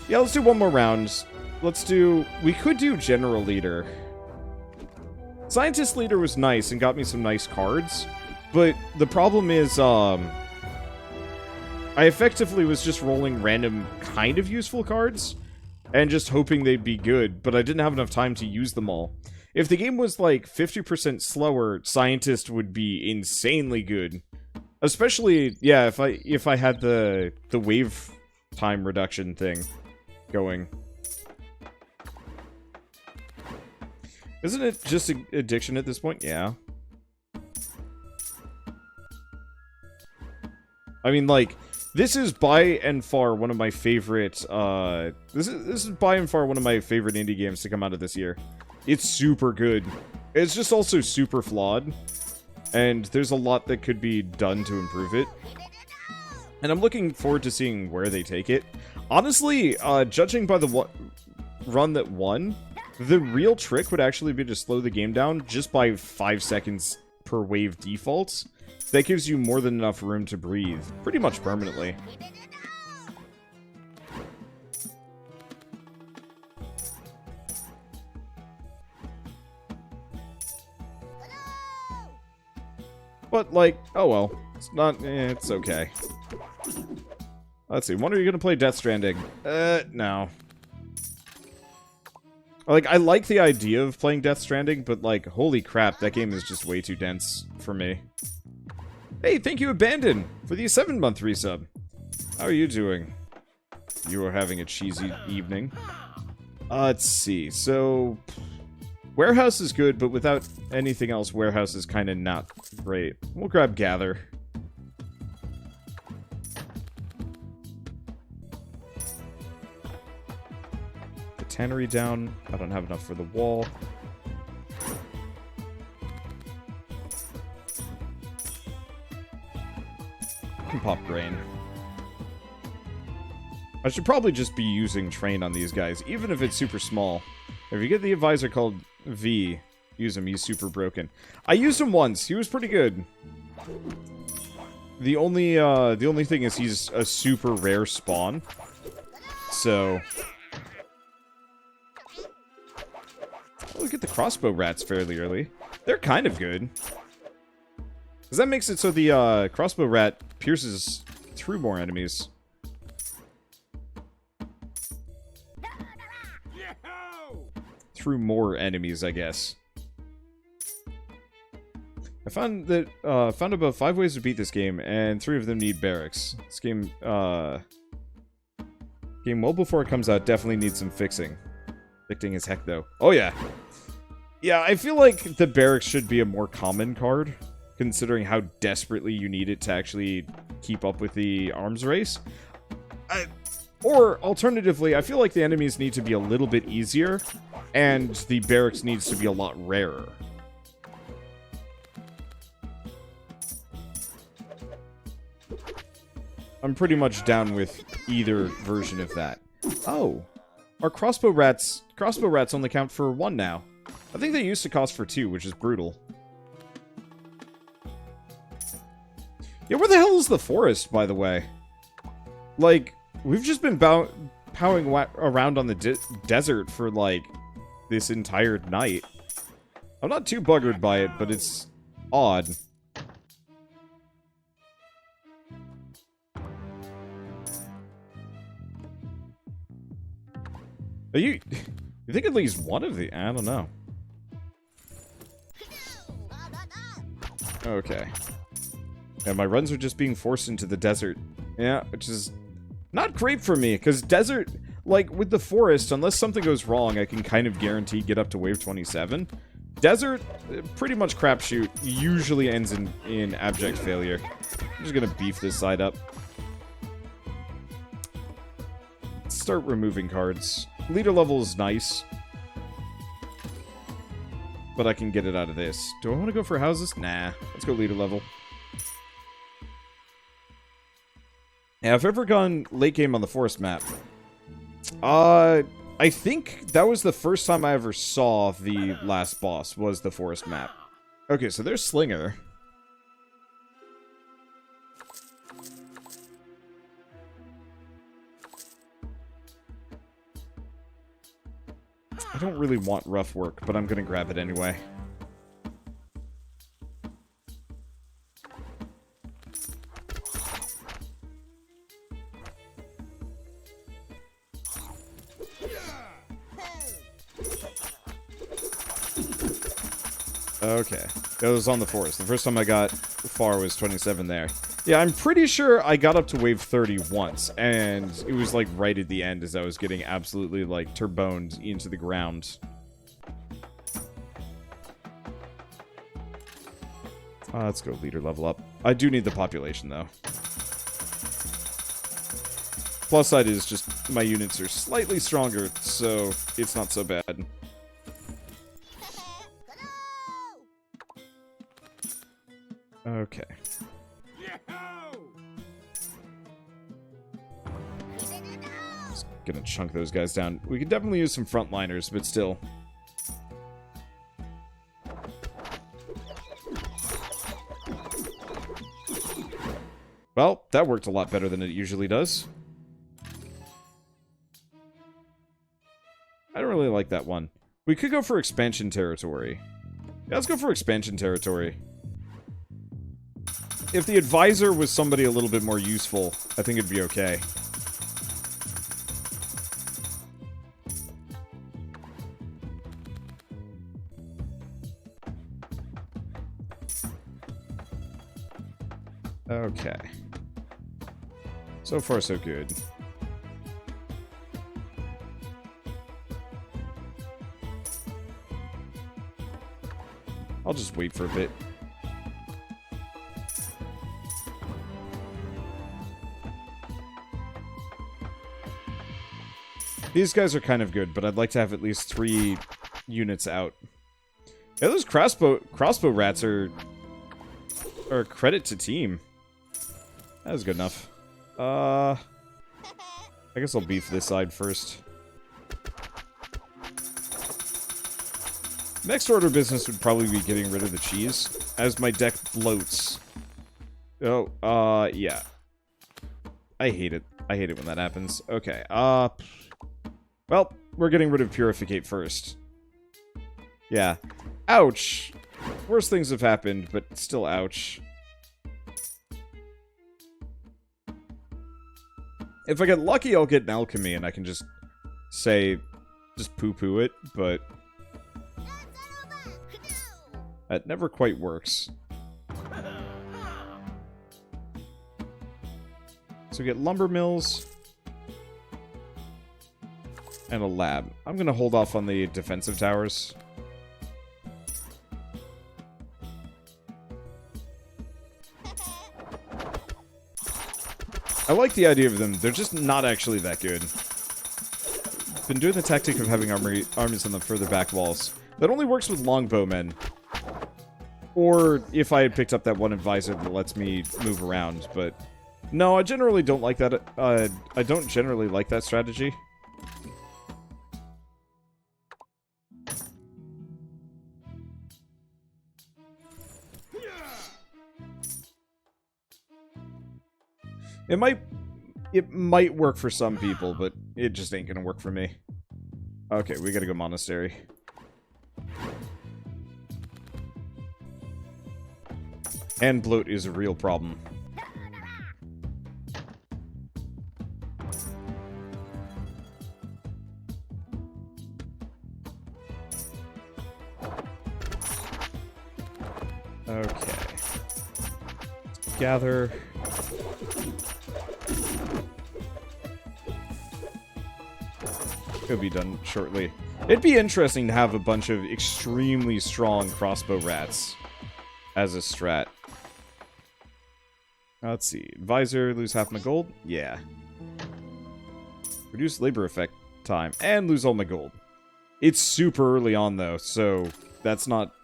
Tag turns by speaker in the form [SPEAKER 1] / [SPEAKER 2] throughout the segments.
[SPEAKER 1] Yeah, let's do one more round. We could do General Leader. Scientist Leader was nice and got me some nice cards, but the problem is, I effectively was just rolling random kind of useful cards, and just hoping they'd be good, but I didn't have enough time to use them all. If the game was like 50% slower, Scientist would be insanely good. Especially, yeah, if I had the wave time reduction thing going. Isn't it just addiction at this point? Yeah. I mean, like, this is by and far one of my favorite, this is by and far one of my favorite indie games to come out of this year. It's super good. It's just also super flawed, and there's a lot that could be done to improve it. And I'm looking forward to seeing where they take it. Honestly, judging by the run that won, the real trick would actually be to slow the game down just by 5 seconds per wave defaults. That gives you more than enough room to breathe, pretty much permanently. But, like, oh well. It's not, it's okay. Let's see, when are you gonna play Death Stranding? No. Like, I like the idea of playing Death Stranding, but, like, holy crap, that game is just way too dense for me. Hey, thank you, Abandon, for the 7-month resub. How are you doing? You are having a cheesy evening. Let's see, so... Warehouse is good, but without anything else, Warehouse is kind of not great. We'll grab Gather. Tannery down. I don't have enough for the wall. I can pop Grain. I should probably just be using Train on these guys, even if it's super small. If you get the advisor called V, use him. He's super broken. I used him once. He was pretty good. The only thing is he's a super rare spawn. So... Oh, we get the crossbow rats fairly early. They're kind of good. Because that makes it so the crossbow rat pierces through more enemies. Through more enemies, I guess. I found that found about 5 ways to beat this game, and 3 of them need barracks. This game well before it comes out definitely needs some fixing. Addicting as heck, though. Oh, yeah. Yeah, I feel like the barracks should be a more common card, considering how desperately you need it to actually keep up with the arms race. Or, alternatively, I feel like the enemies need to be a little bit easier, and the barracks needs to be a lot rarer. I'm pretty much down with either version of that. Oh. Our crossbow rats only count for 1 now. I think they used to cost for 2, which is brutal. Yeah, where the hell is the forest, by the way? Like, we've just been powing around on the desert for, like, this entire night. I'm not too buggered by it, but it's odd. You think at least one of the... I don't know. Okay. Yeah, my runs are just being forced into the desert. Yeah, which is not great for me, because desert... Like, with the forest, unless something goes wrong, I can kind of guarantee get up to wave 27. Desert, pretty much crapshoot, usually ends in abject failure. I'm just gonna beef this side up. Let's start removing cards. Leader level is nice. But I can get it out of this. Do I want to go for houses? Nah. Let's go leader level. Yeah, I've ever gone late game on the forest map. I think that was the first time I ever saw the last boss, was the forest map. Okay, so there's Slinger. I don't really want rough work, but I'm gonna grab it anyway. Okay. That was on the forest. The first time I got far was 27 there. Yeah, I'm pretty sure I got up to wave 30 once, and it was, like, right at the end as I was getting absolutely, like, turboned into the ground. Let's go leader level up. I do need the population, though. Plus side is just my units are slightly stronger, so it's not so bad. Okay. Just gonna chunk those guys down. We could definitely use some frontliners, but still. Well, that worked a lot better than it usually does. I don't really like that one. We could go for expansion territory. Yeah, let's go for expansion territory. If the advisor was somebody a little bit more useful, I think it'd be okay. Okay. So far, so good. I'll just wait for a bit. These guys are kind of good, but I'd like to have at least 3 units out. Yeah, those crossbow rats are a credit to team. That was good enough. I guess I'll beef this side first. Next order of business would probably be getting rid of the cheese, as my deck bloats. Oh, yeah. I hate it. I hate it when that happens. Okay, well, we're getting rid of Purificate first. Yeah. Ouch! Worse things have happened, but still ouch. If I get lucky, I'll get an alchemy, and I can just say, just poo-poo it, but that never quite works. So we get lumber mills and a lab. I'm gonna hold off on the defensive towers. I like the idea of them. They're just not actually that good. Been doing the tactic of having armies on the further back walls. That only works with longbowmen. Or if I had picked up that one advisor that lets me move around, but no, I generally don't like that. I don't generally like that strategy. It might work for some people, but it just ain't gonna work for me. Okay, we gotta go monastery. And bloat is a real problem. Okay. Gather. Could be done shortly. It'd be interesting to have a bunch of extremely strong crossbow rats as a strat. Let's see. Advisor, lose half my gold? Yeah. Reduce labor effect time, and lose all my gold. It's super early on, though, so that's not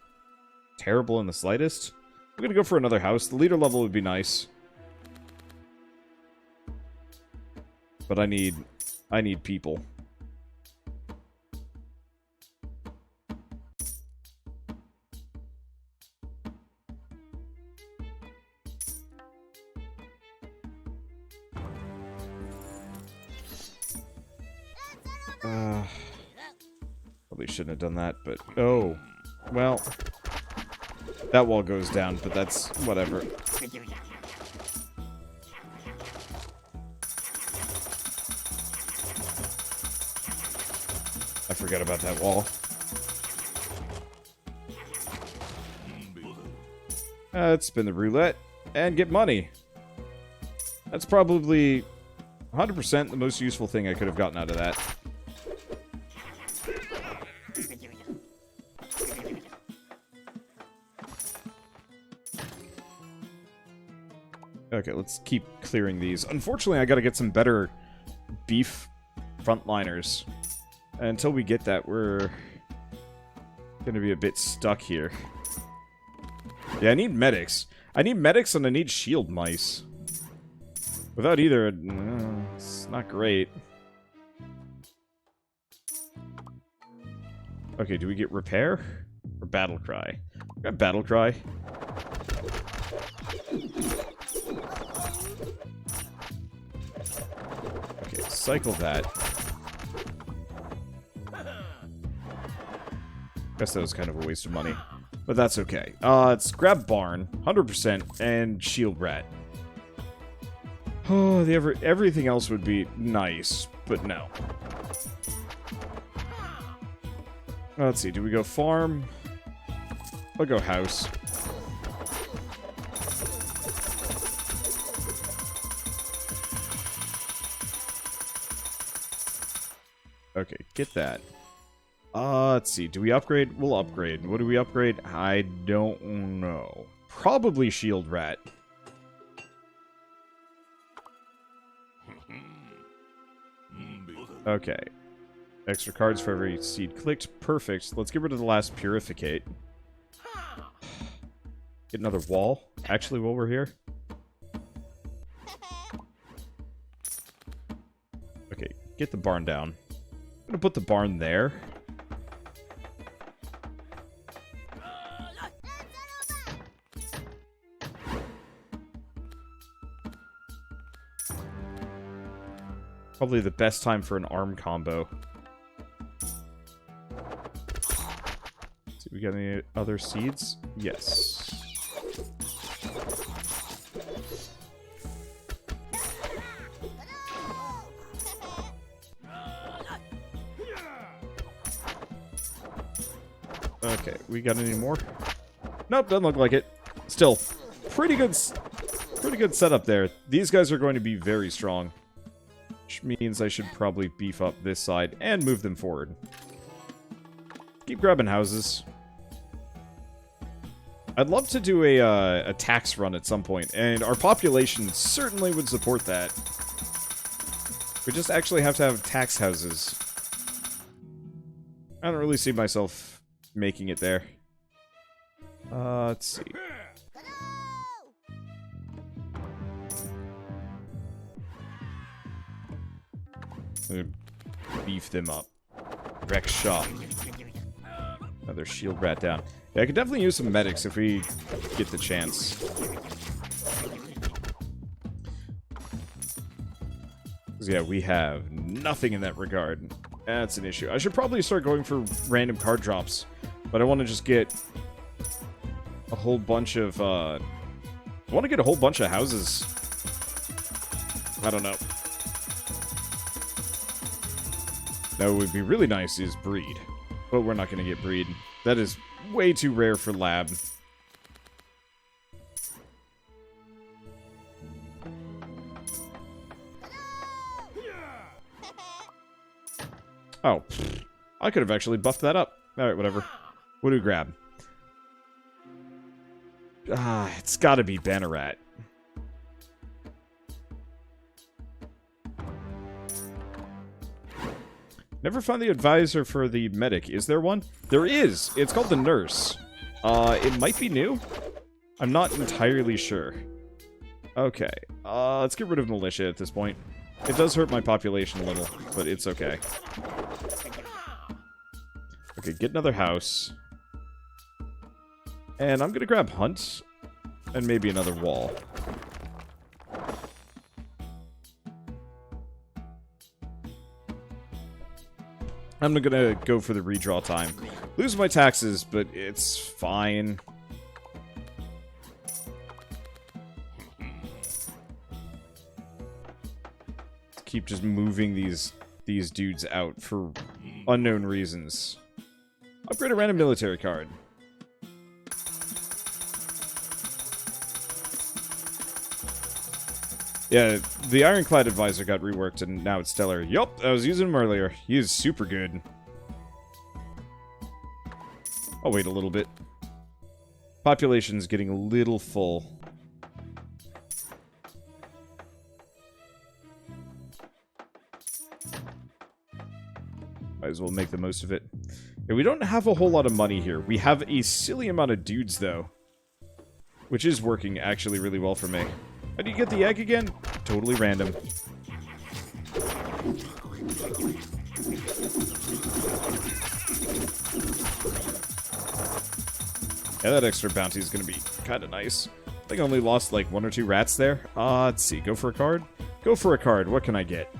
[SPEAKER 1] terrible in the slightest. I'm gonna go for another house. The leader level would be nice. But I need people. Probably shouldn't have done that, but... Oh. Well. That wall goes down, but that's... whatever. I forgot about that wall. Let's spin the roulette and get money. That's probably 100% the most useful thing I could have gotten out of that. Okay, let's keep clearing these. Unfortunately, I gotta get some better beef frontliners. And until we get that, we're gonna be a bit stuck here. Yeah, I need medics. I need medics and I need shield mice. Without either, it's not great. Okay, do we get repair? Or battle cry? We got battle cry. Okay, cycle that. Guess that was kind of a waste of money. But that's okay. Let's grab barn, 100%, and shield rat. Oh, everything else would be nice, but no. Let's see, do we go farm? I'll go house. Okay, get that. Let's see. Do we upgrade? We'll upgrade. What do we upgrade? I don't know. Probably shield rat. Okay. Extra cards for every seed clicked. Perfect. Let's get rid of the last purificate. Get another wall. Actually, while we're here. Okay, get the barn down. I'm gonna put the barn there. Probably the best time for an arm combo. See, we got any other seeds? Yes. Okay, we got any more? Nope, doesn't look like it. Still, pretty good setup there. These guys are going to be very strong. Which means I should probably beef up this side and move them forward. Keep grabbing houses. I'd love to do a tax run at some point, and our population certainly would support that. We just actually have to have tax houses. I don't really see myself making it there. Let's see. Beef them up. Wreck shop. Another shield rat down. Yeah, I could definitely use some medics if we get the chance. Yeah, we have nothing in that regard. That's an issue. I should probably start going for random card drops, but I want to just get a whole bunch of, I want to get a whole bunch of houses. I don't know. Now, what would be really nice is breed. But we're not going to get breed. That is way too rare for lab. Oh. I could have actually buffed that up. Alright, whatever. What do we grab? It's gotta be Banneret. Never found the advisor for the medic. Is there one? There is! It's called the nurse. It might be new? I'm not entirely sure. Okay. Let's get rid of militia at this point. It does hurt my population a little, but it's okay. Okay, get another house. And I'm gonna grab hunt. And maybe another wall. I'm gonna go for the redraw time. Lose my taxes, but it's fine. Keep just moving these dudes out for unknown reasons. Upgrade a random military card. Yeah, the Ironclad Advisor got reworked and now it's stellar. Yup, I was using him earlier. He is super good. I'll wait a little bit. Population's getting a little full. Might as well make the most of it. Yeah, we don't have a whole lot of money here. We have a silly amount of dudes, though. Which is working actually really well for me. How do you get the egg again? Totally random. Yeah, that extra bounty is going to be kind of nice. I think I only lost like 1 or 2 rats there. Let's see. Go for a card? Go for a card. What can I get?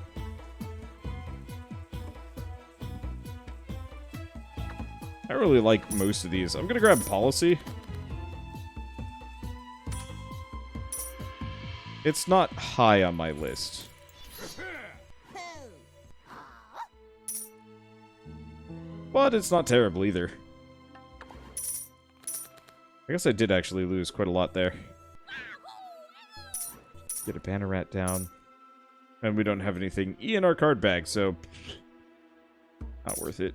[SPEAKER 1] I really like most of these. I'm going to grab Policy. It's not high on my list. But it's not terrible either. I guess I did actually lose quite a lot there. Get a banner rat down. And we don't have anything E in our card bag, so... not worth it.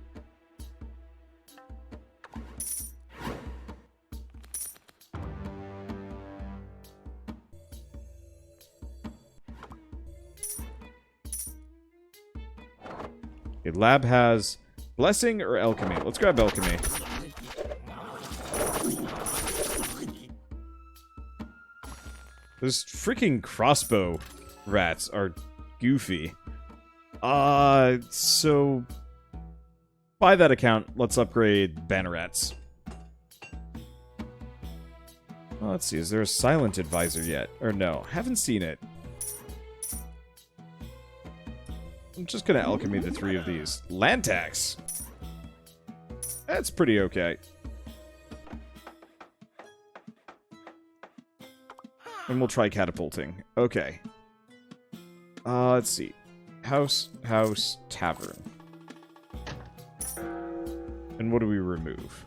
[SPEAKER 1] Okay, lab has Blessing or Alchemy. Let's grab Alchemy. Those freaking crossbow rats are goofy. So... by that account, let's upgrade banner rats. Well, let's see, is there a silent advisor yet? Or no, haven't seen it. I'm just gonna alchemy the 3 of these. Land tax! That's pretty okay. And we'll try catapulting. Okay. Let's see. House, tavern. And what do we remove?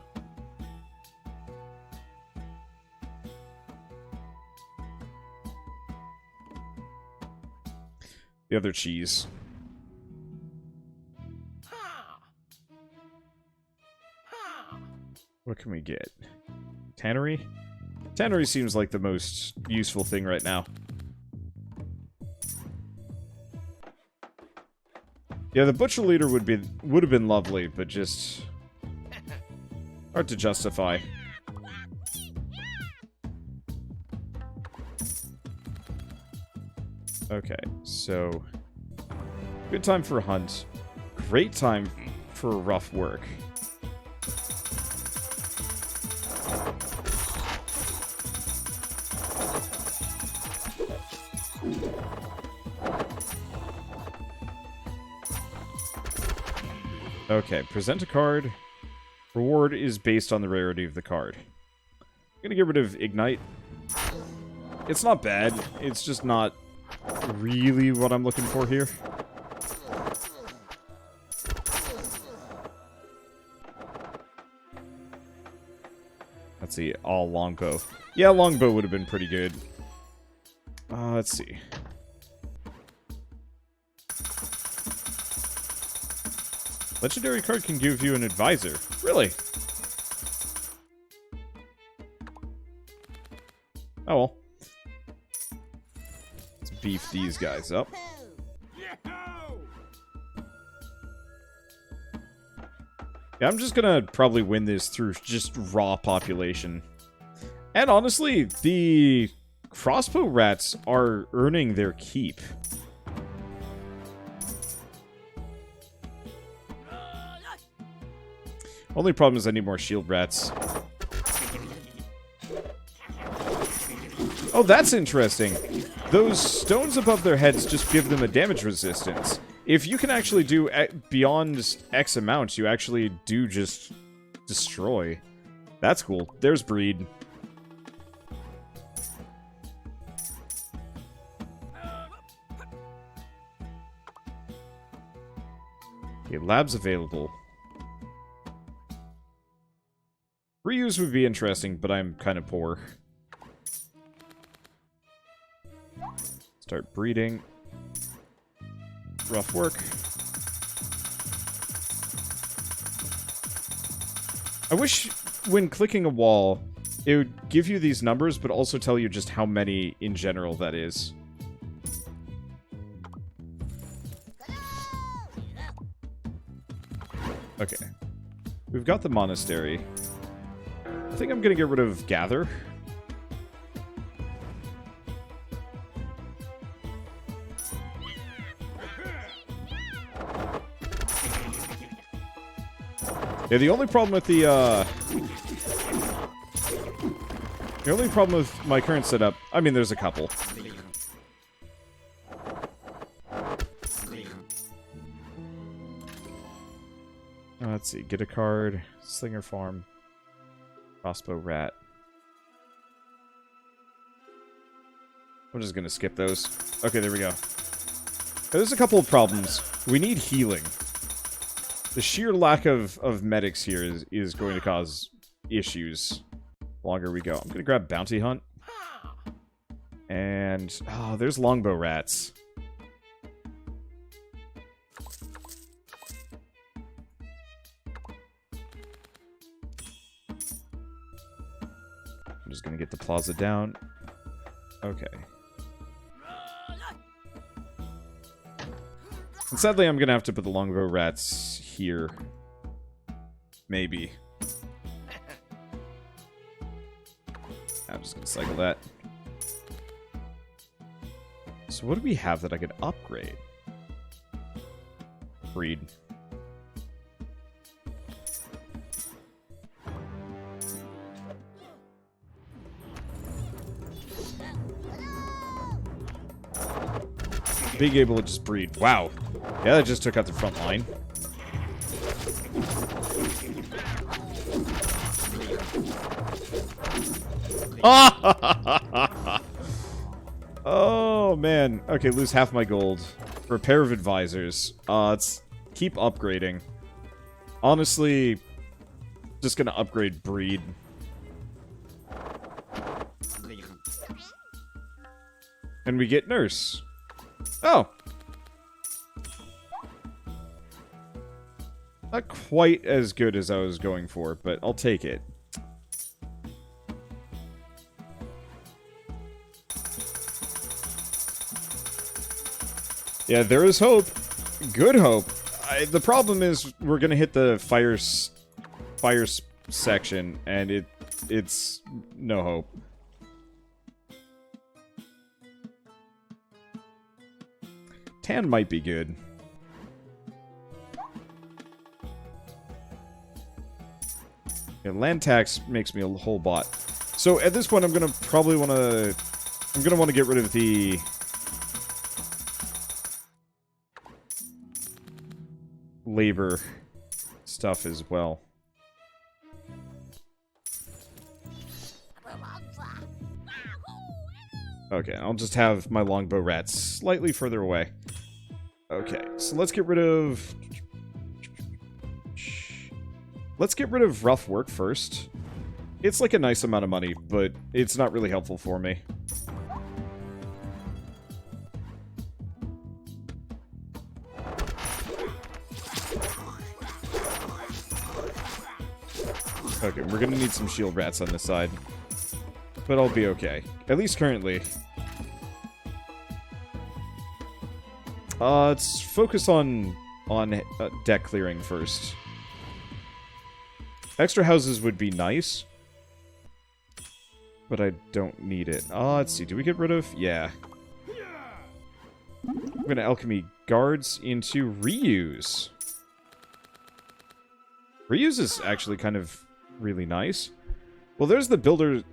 [SPEAKER 1] The other cheese. What can we get? Tannery? Tannery seems like the most useful thing right now. Yeah, the butcher leader would have been lovely, but just hard to justify. Okay, so good time for a hunt. Great time for rough work. Okay, present a card. Reward is based on the rarity of the card. I'm gonna get rid of Ignite. It's not bad. It's just not really what I'm looking for here. Let's see, all longbow. Yeah, longbow would have been pretty good. Let's see. Legendary card can give you an advisor. Really? Oh well. Let's beef these guys up. Yeah, I'm just gonna probably win this through just raw population. And honestly, the crossbow rats are earning their keep. Only problem is I need more shield rats. Oh, that's interesting. Those stones above their heads just give them a damage resistance. If you can actually do beyond X amount, you actually do just destroy. That's cool. There's breed. Okay, labs available. Reuse would be interesting, but I'm kind of poor. Start breeding. Rough work. I wish when clicking a wall, it would give you these numbers, but also tell you just how many in general that is. Okay. We've got the monastery. I think I'm gonna get rid of Gather. Yeah, the only problem with the only problem with my current setup, I mean, there's a couple. Let's see, get a card, Slinger Farm, Crossbow Rat. I'm just gonna skip those. Okay, there we go. There's a couple of problems. We need healing. The sheer lack of medics here is going to cause issues the longer we go. I'm going to grab Bounty Hunt. And, oh, there's Longbow Rats. I'm just going to get the Plaza down. Okay. And sadly, I'm going to have to put the Longbow Rats here. Maybe. I'm just going to cycle that. So what do we have that I could upgrade? Breed. Being able to just breed. Wow. Yeah, that just took out the front line. Oh, man. Okay, lose half my gold. For a pair of advisors. Let's keep upgrading. Honestly, just gonna upgrade breed. And we get nurse. Oh. Not quite as good as I was going for, but I'll take it. Yeah, there is hope. Good hope. The problem is we're gonna hit the fire section, and it's no hope. Tan might be good. Yeah, land tax makes me a whole bot. So at this point, I'm gonna probably want to get rid of the labor stuff as well. Okay, I'll just have my longbow rats slightly further away. Okay, so let's get rid of... Let's get rid of rough work first. It's like a nice amount of money, but it's not really helpful for me. Okay, we're gonna need some shield rats on this side. But I'll be okay. At least currently. Let's focus on deck clearing first. Extra houses would be nice. But I don't need it. Let's see. Do we get rid of... Yeah. I'm gonna alchemy guards into reuse. Reuse is actually kind of really nice. Well, there's the builder...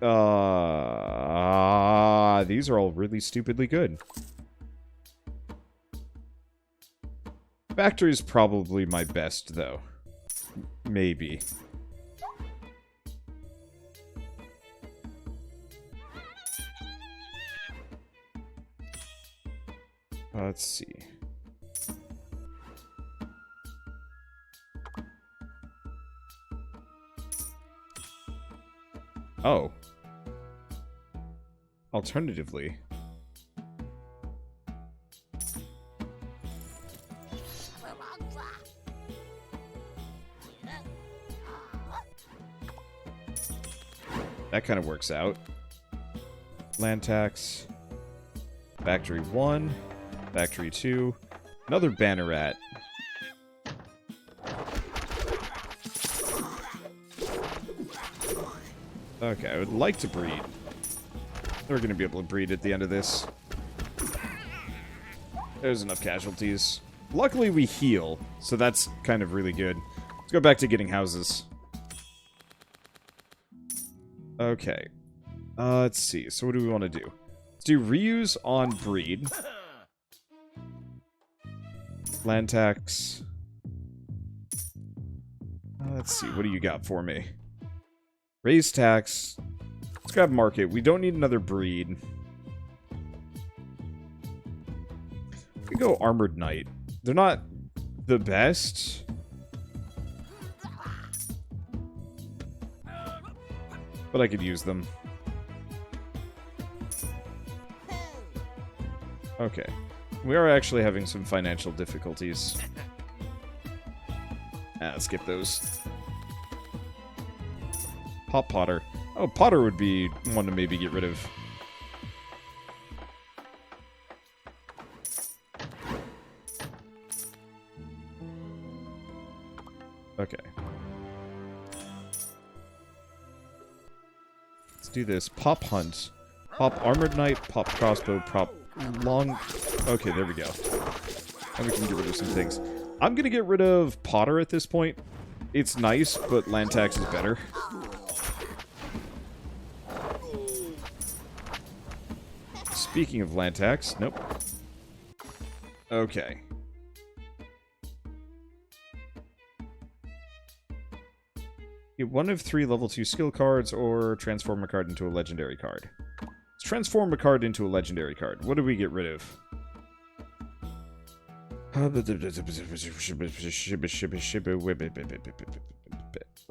[SPEAKER 1] these are all really stupidly good. Factory's probably my best, though. Maybe. Let's see. Oh. Alternatively. That kind of works out. Land tax. Factory 1. Factory 2. Another Banneret. Okay, I would like to breed. We're going to be able to breed at the end of this. There's enough casualties. Luckily we heal, so that's kind of really good. Let's go back to getting houses. Okay. Let's see. So what do we want to do? Let's do reuse on breed. Land tax. Let's see. What do you got for me? Raise tax. Let's grab market. We don't need another breed. We go armored knight. They're not the best. But I could use them. Okay. We are actually having some financial difficulties. Skip those. Pop Potter. Oh, Potter would be one to maybe get rid of. Okay. Let's do this. Pop Hunt. Pop Armored Knight, Pop Crossbow, Pop Long... Okay, there we go. And we can get rid of some things. I'm gonna get rid of Potter at this point. It's nice, but land tax is better. Speaking of land tax, nope. Okay. Get one of 3 level 2 skill cards, or transform a card into a legendary card. Let's transform a card into a legendary card. What do we get rid of? Let's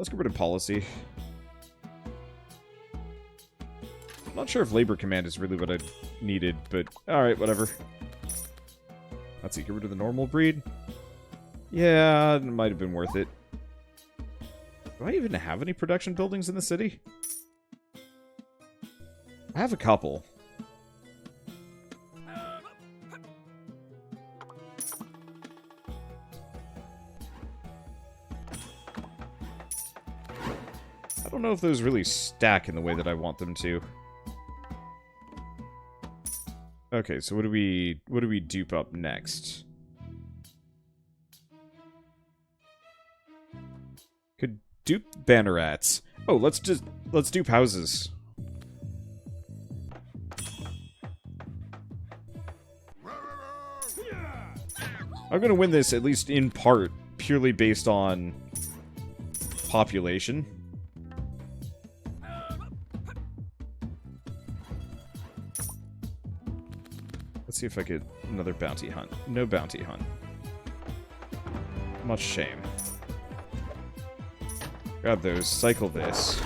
[SPEAKER 1] get rid of policy. I'm not sure if labor command is really what I needed, but alright, whatever. Let's see, get rid of the normal breed. Yeah, it might have been worth it. Do I even have any production buildings in the city? I have a couple. I don't know if those really stack in the way that I want them to. Okay, so what do we dupe up next? Could dupe Bannerats. Oh, let's dupe houses. I'm gonna win this, at least in part, purely based on population. Let's see if I get another bounty hunt. No bounty hunt. Much shame. Grab those. Cycle this.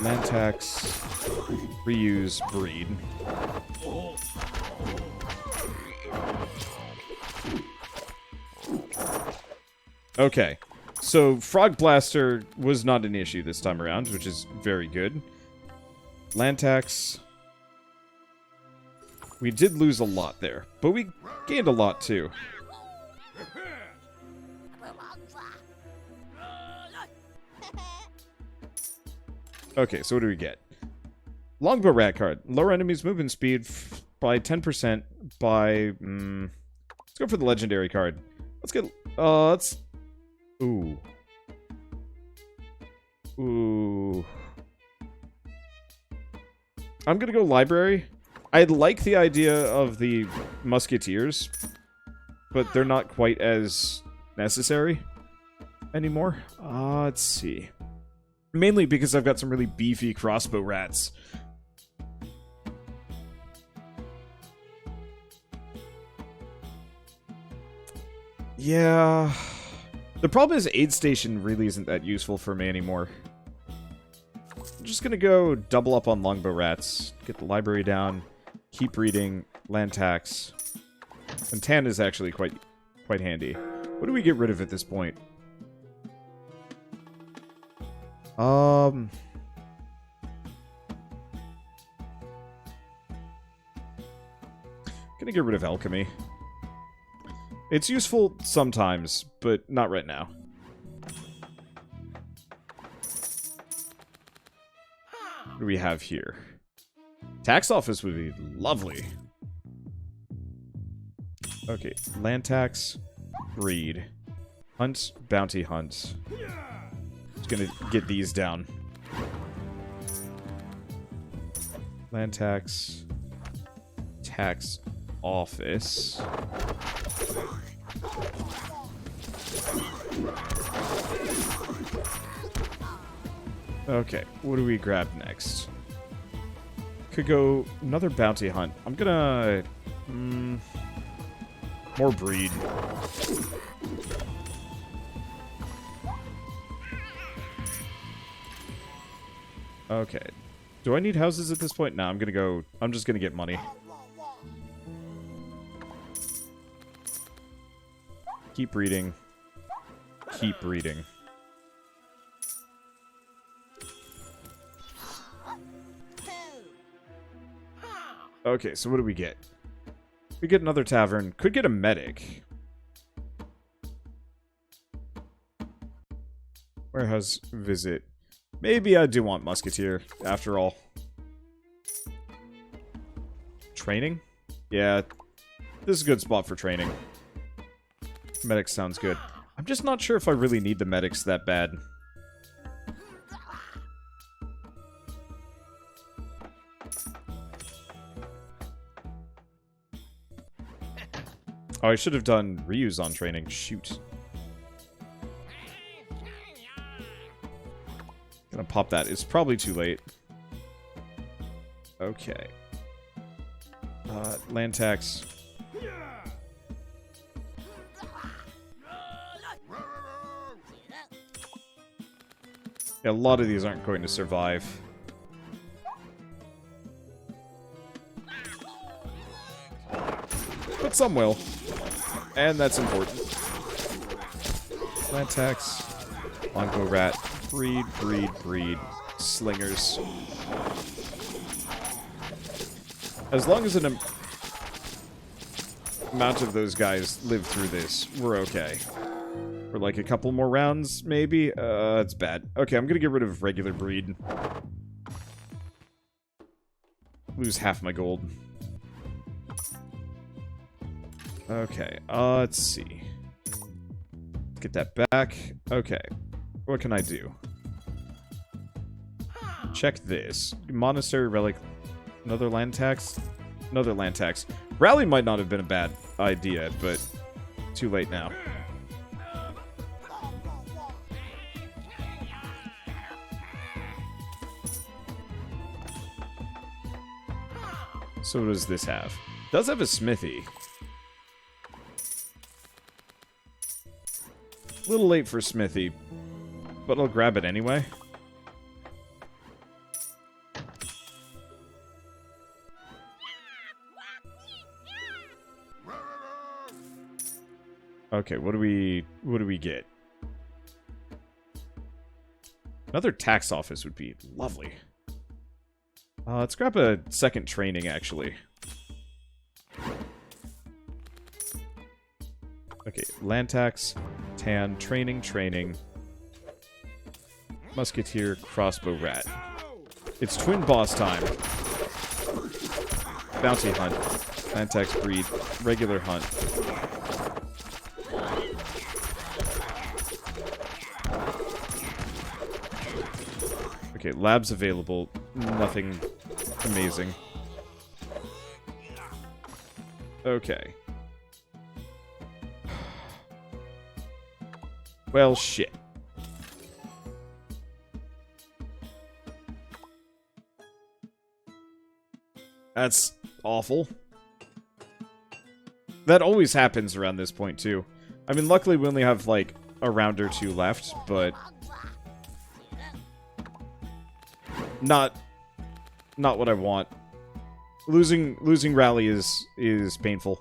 [SPEAKER 1] Land tax. Reuse. Breed. Okay. So, Frog Blaster was not an issue this time around, which is very good. Land tax. We did lose a lot there, but we gained a lot too. Okay, so what do we get? Longbow Rat card. Lower enemies' movement speed by 10% by... let's go for the legendary card. Let's get... let's... Ooh. Ooh. I'm gonna go library. I like the idea of the musketeers, but they're not quite as necessary anymore. Let's see. Mainly because I've got some really beefy crossbow rats. Yeah. The problem is aid station really isn't that useful for me anymore. I'm just gonna go double up on longbow rats, get the library down, keep breeding, land tax. And tan is actually quite handy. What do we get rid of at this point? Gonna get rid of alchemy. It's useful sometimes, but not right now. What do we have here? Tax office would be lovely. Okay, land tax, breed, hunt, bounty hunt. Just gonna get these down. Land tax, tax office. Okay, what do we grab next? Could go another bounty hunt. I'm gonna... more breed. Okay. Do I need houses at this point? No, I'm just gonna get money. Keep breeding. Keep breeding. Okay, so what do we get? We get another tavern. Could get a medic. Warehouse visit. Maybe I do want musketeer, after all. Training? Yeah, this is a good spot for training. Medic sounds good. I'm just not sure if I really need the medics that bad. Oh, I should have done reuse on training. Shoot. Gonna pop that. It's probably too late. Okay. Land tax. Yeah, a lot of these aren't going to survive. But some will. And that's important. Land tax. Longbow rat. Breed, breed, breed. Slingers. As long as an amount of those guys live through this, we're okay. For like a couple more rounds, maybe? It's bad. Okay, I'm gonna get rid of regular breed. Lose half my gold. Okay, let's see. Let's get that back. Okay. What can I do? Check this. Monastery relic. Another land tax? Another land tax. Rally might not have been a bad idea, but too late now. So what does this have? It does have a smithy. A little late for smithy, but I'll grab it anyway. Okay, what do we get? Another tax office would be lovely. Let's grab a second training, actually. Okay, land tax, tan, training, training. Musketeer, crossbow rat. It's twin boss time. Bounty hunt. Land tax breed. Regular hunt. Okay, labs available. Nothing amazing. Well, shit. That's awful. That always happens around this point, too. I mean, luckily we only have, like, a round or two left, but... Not what I want. Losing rally is painful.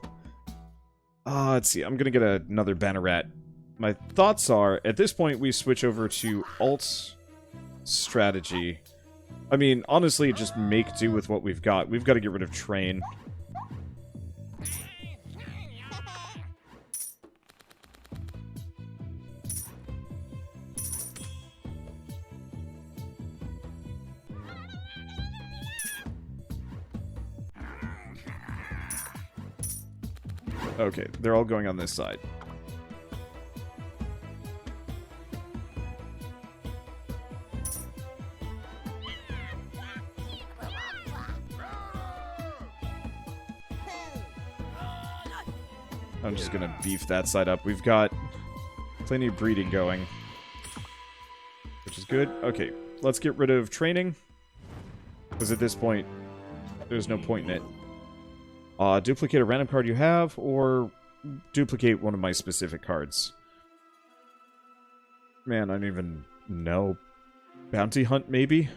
[SPEAKER 1] Let's see. I'm gonna get another Banneret. My thoughts are, at this point, we switch over to alt strategy. I mean, honestly, just make do with what we've got. We've got to get rid of train. Okay, they're all going on this side. I'm just gonna beef that side up. We've got plenty of breeding going, which is good. Okay, let's get rid of training, because at this point, there's no point in it. Duplicate a random card you have, or duplicate one of my specific cards. Man, I don't even know. Bounty Hunt, maybe?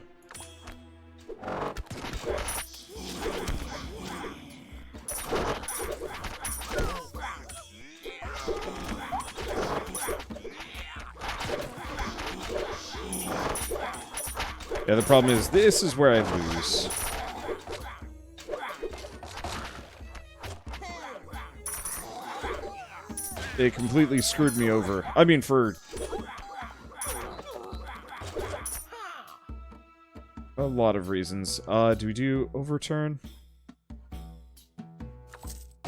[SPEAKER 1] Yeah, the problem is, this is where I lose. They completely screwed me over. I mean, for a lot of reasons. Do we do overturn?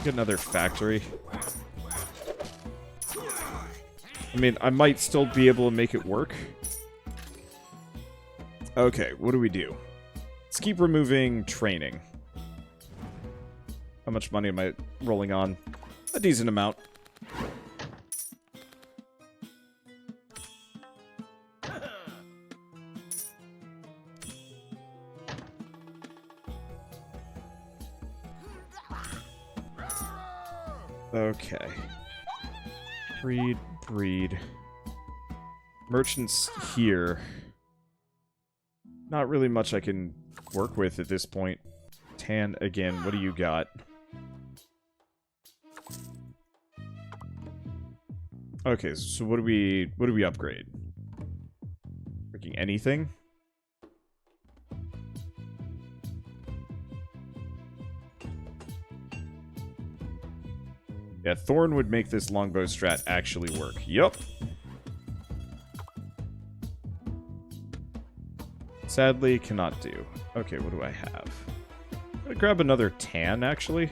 [SPEAKER 1] Get another factory. I mean, I might still be able to make it work. Okay, what do we do? Let's keep removing training. How much money am I rolling on? A decent amount. Okay. Breed. Merchants here. Not really much I can work with at this point. Tan, again, what do you got? Okay, so what do we upgrade? Freaking anything? Yeah, Thorn would make this longbow strat actually work. Yup. Sadly, cannot do. Okay, what do I have? I'm gonna grab another tan, actually.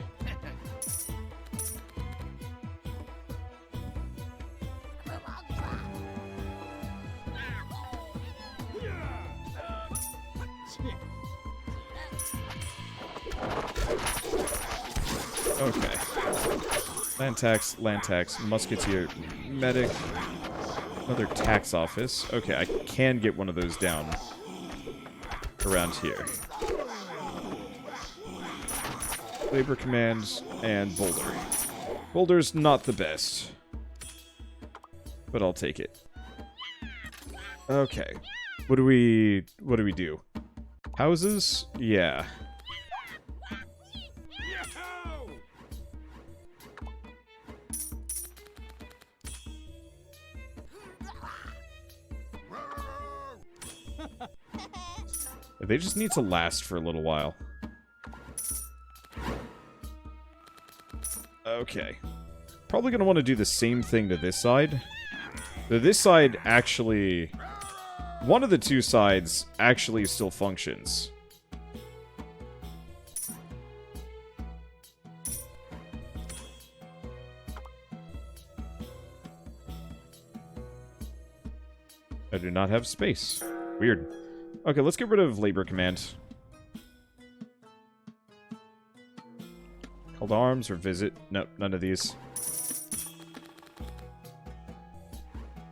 [SPEAKER 1] Okay. Land tax, musketeer, medic, another tax office. Okay, I can get one of those down around here. Labor command and boulder. Boulder's not the best, but I'll take it. Okay, what do we do? Houses? Yeah. They just need to last for a little while. Okay. Probably going to want to do the same thing to this side. This side actually... One of the two sides actually still functions. I do not have space. Weird. Okay, let's get rid of labor command. Held arms or visit. Nope, none of these.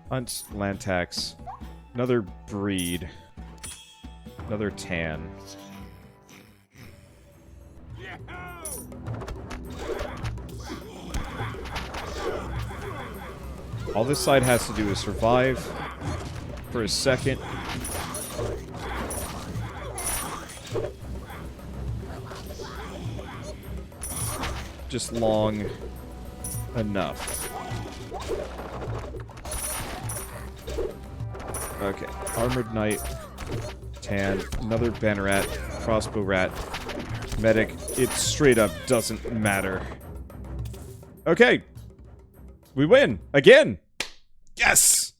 [SPEAKER 1] Hunt, land tax. Another breed. Another tan. All this side has to do is survive for a second. Just long enough. Okay, armored knight, tan, another banner rat, crossbow rat, medic. It straight up doesn't matter. Okay, we win again. Yes,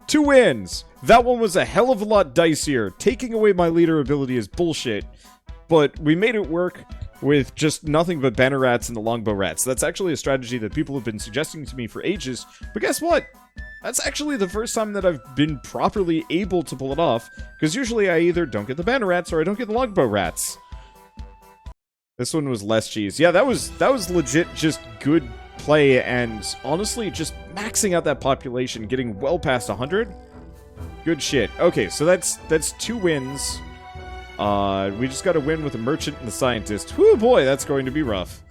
[SPEAKER 1] 2 wins. That one was a hell of a lot dicier. Taking away my leader ability is bullshit, but we made it work with just nothing but banner rats and the longbow rats. That's actually a strategy that people have been suggesting to me for ages, but guess what? That's actually the first time that I've been properly able to pull it off, because usually I either don't get the banner rats or I don't get the longbow rats. This one was less cheese. Yeah, that was legit just good play, and honestly, just maxing out that population, getting well past 100. Good shit. Okay, so that's 2 wins. We just got to win with the merchant and the scientist. Whoo boy, that's going to be rough.